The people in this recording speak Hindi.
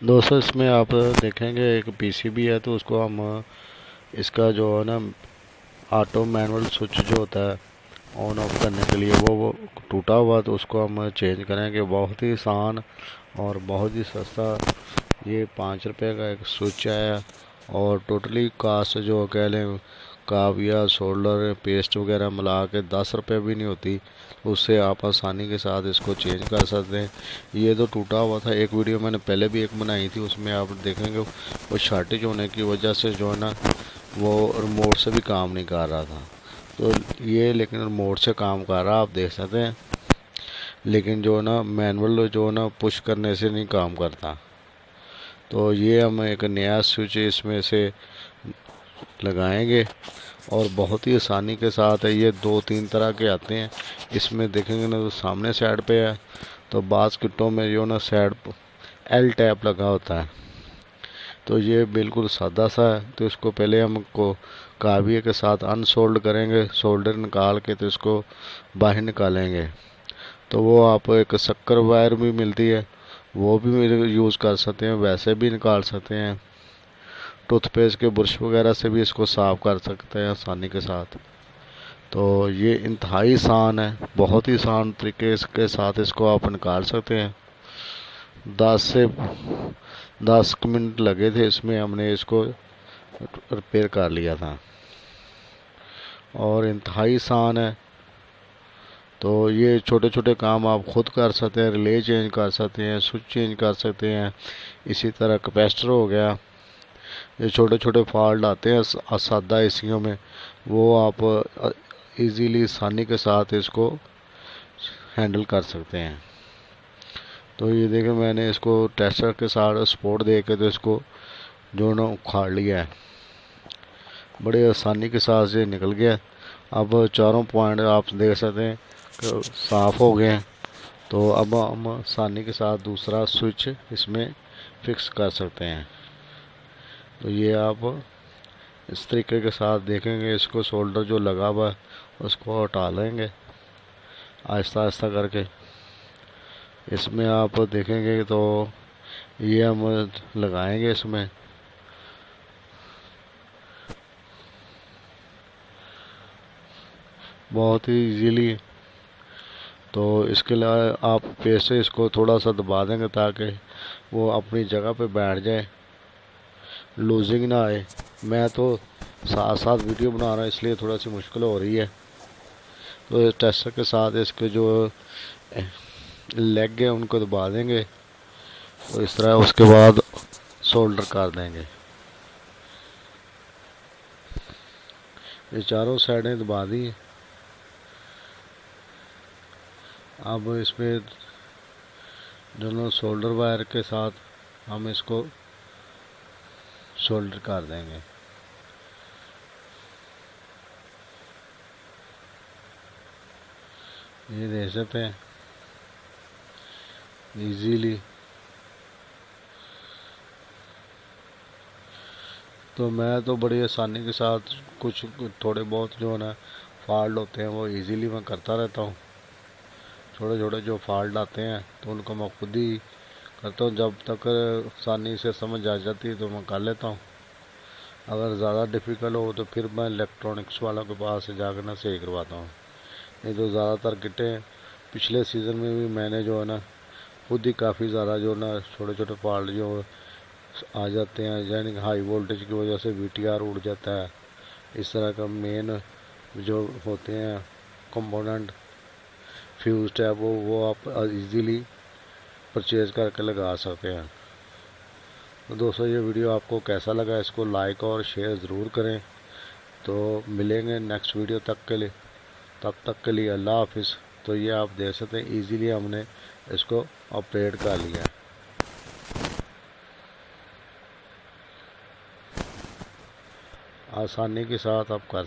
दोस्तों इसमें आप देखेंगे एक पीसीबी है, तो उसको हम इसका जो है ना ऑटो मैनुअल स्विच जो होता है ऑन ऑफ करने के लिए वो टूटा हुआ, तो उसको हम चेंज करेंगे। बहुत ही आसान और बहुत ही सस्ता ये 5 रुपये का एक स्विच आया। और टोटली कास्ट जो कह लें काविया सोल्डर पेस्ट वगैरह मिला के 10 रुपये भी नहीं होती। उससे आप आसानी के साथ इसको चेंज कर सकते हैं। ये तो टूटा हुआ था, एक वीडियो मैंने पहले भी एक बनाई थी, उसमें आप देखेंगे वो शॉर्टेज होने की वजह से जो है ना वो रिमोट से भी काम नहीं कर रहा था। तो ये लेकिन रिमोट से काम कर रहा, आप देख सकते हैं। लेकिन जो है ना मैनुअल जो है ना पुश करने से नहीं काम करता। तो ये हम एक नया स्विच इसमें से लगाएंगे और बहुत ही आसानी के साथ है। ये 2-3 तरह के आते हैं, इसमें देखेंगे ना तो सामने साइड पे है, तो बाज़ किटों में जो ना साइड एल टैप लगा होता है। तो ये बिल्कुल सादा सा है। तो इसको पहले हमको काविये के साथ अनसोल्ड करेंगे, सोल्डर निकाल के तो इसको बाहर निकालेंगे। तो वो आप एक शक्कर वायर भी मिलती है, वो भी यूज़ कर सकते हैं, वैसे भी निकाल सकते हैं। टूथपेस्ट के ब्रश वगैरह से भी इसको साफ कर सकते हैं आसानी के साथ। तो ये इंतहाई आसान है, बहुत ही आसान तरीके के साथ इसको आप निकाल सकते हैं। 10 मिनट लगे थे इसमें, हमने इसको रिपेयर कर लिया था और इंतहाई आसान है। तो ये छोटे छोटे काम आप खुद कर सकते हैं, रिले चेंज कर सकते हैं, स्विच चेंज कर सकते हैं। इसी तरह कैपेसिटर हो गया, ये छोटे छोटे फॉल्ट आते हैं सादा एसियों में, वो आप इजीली आसानी के साथ इसको हैंडल कर सकते हैं। तो ये देखें, मैंने इसको टेस्टर के साथ सपोर्ट दे के तो इसको जो ना उखाड़ लिया है, बड़े आसानी के साथ ये निकल गया। अब चारों पॉइंट आप देख सकते हैं कि साफ़ हो गए हैं। तो अब हम आसानी के साथ दूसरा स्विच इसमें फिक्स कर सकते हैं। तो ये आप इस तरीके के साथ देखेंगे, इसको शोल्डर जो लगा हुआ है उसको हटा लेंगे आहिस्ता आहिस्ता करके। इसमें आप देखेंगे तो ये हम लगाएंगे इसमें। बहुत ही इजीली। तो इसके लिए आप पेस्ट से इसको थोड़ा सा दबा देंगे ताकि वो अपनी जगह पे बैठ जाए, लूजिंग ना आए। मैं तो साथ साथ वीडियो बना रहा हूँ इसलिए थोड़ा सी मुश्किल हो रही है। तो इस टेस्टर के साथ इसके जो लेग है उनको दबा देंगे, तो इस तरह उसके बाद सोल्डर कर देंगे। ये चारों साइडें दबा दी। अब इसमें दोनों सोल्डर वायर के साथ हम इसको सोल्डर कर देंगे। ये देख सकते हैं इजीली। तो मैं तो बड़ी आसानी के साथ कुछ थोड़े बहुत जो है ना फॉल्ट होते हैं वो इजीली मैं करता रहता हूँ। छोटे छोटे जो फॉल्ट आते हैं तो उनको मैं खुद ही करता हूँ, जब तक आसानी से समझ आ जाती है तो मैं कर लेता हूँ। अगर ज़्यादा डिफ़िकल्ट हो तो फिर मैं इलेक्ट्रॉनिक्स वालों के पास से जाकर ना सही करवाता हूँ। नहीं तो ज़्यादातर किटें पिछले सीज़न में भी मैंने जो है ना खुद ही काफ़ी ज़्यादा जो ना छोटे छोटे फॉल्ट जो आ जाते हैं, यानी हाई वोल्टेज की वजह से वीटीआर उड़ जाता है। इस तरह का मेन जो होते हैं कंपोनेंट फ्यूज टैप वो आप इजीली परचेज़ करके लगा सकते हैं। तो दोस्तों ये वीडियो आपको कैसा लगा, इसको लाइक और शेयर ज़रूर करें। तो मिलेंगे नेक्स्ट वीडियो तक के लिए, तब तक के लिए अल्लाह हाफिज़। तो ये आप देख सकते हैं इजीली हमने इसको ऑपरेट कर लिया, आसानी के साथ आप कर